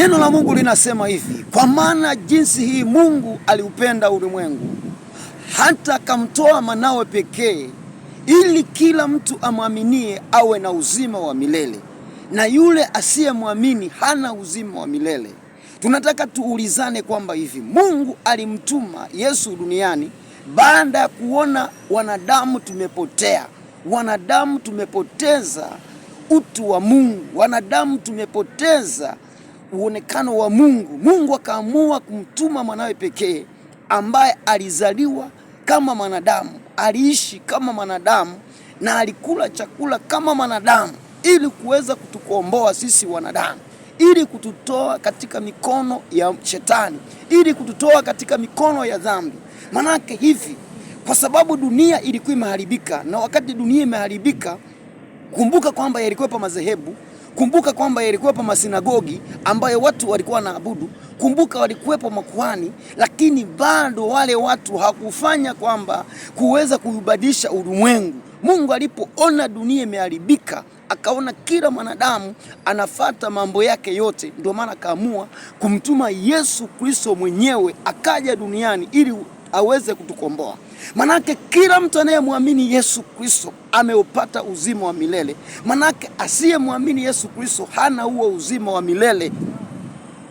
Neno la Mungu linasema hivi: kwa maana jinsi hii Mungu aliupenda ulimwengu hata akamtoa mwanawe pekee, ili kila mtu amwaminie awe na uzima wa milele, na yule asiyemwamini hana uzima wa milele. Tunataka tuulizane kwamba hivi Mungu alimtuma Yesu duniani baada ya kuona wanadamu tumepotea, wanadamu tumepoteza utu wa Mungu, wanadamu tumepoteza uonekano wa Mungu. Mungu akaamua kumtuma mwanawe pekee ambaye alizaliwa kama mwanadamu, aliishi kama mwanadamu na alikula chakula kama mwanadamu, ili kuweza kutukomboa sisi wanadamu, ili kututoa katika mikono ya shetani, ili kututoa katika mikono ya dhambi. Manake hivi, kwa sababu dunia ilikuwa imeharibika, na wakati dunia imeharibika, kumbuka kwamba yalikuwepo madhehebu, kumbuka kwamba yalikuwepo masinagogi ambayo watu walikuwa wanaabudu, kumbuka walikuwepo makuhani, lakini bado wale watu hakufanya kwamba kuweza kuubadilisha ulimwengu. Mungu alipoona dunia imeharibika, akaona kila mwanadamu anafata mambo yake yote, ndio maana akaamua kumtuma Yesu Kristo mwenyewe akaja duniani ili aweze kutukomboa. Manake kila mtu anayemwamini Yesu Kristo ameupata uzima wa milele. Manake asiyemwamini Yesu Kristo hana huo uzima wa milele.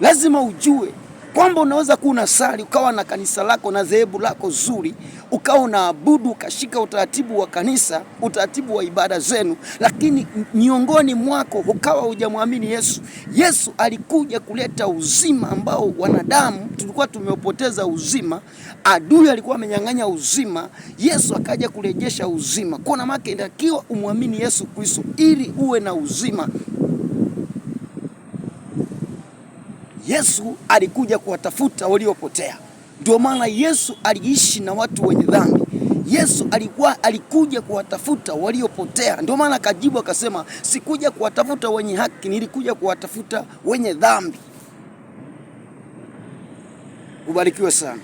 Lazima ujue kwamba unaweza kuwa unasali, ukawa na kanisa lako na dhehebu lako zuri, ukawa unaabudu, ukashika utaratibu wa kanisa, utaratibu wa ibada zenu, lakini miongoni mwako ukawa hujamwamini Yesu. Yesu alikuja kuleta uzima ambao wanadamu tulikuwa tumeupoteza uzima. Adui alikuwa amenyang'anya uzima, Yesu akaja kurejesha uzima. Kwa maana inatakiwa umwamini Yesu Kristo ili uwe na uzima. Yesu alikuja kuwatafuta waliopotea. Ndio maana Yesu aliishi na watu wenye dhambi. Yesu alikuja kuwatafuta waliopotea. Ndio maana akajibu akasema, sikuja kuwatafuta wenye haki, nilikuja kuwatafuta wenye dhambi. Ubarikiwe sana.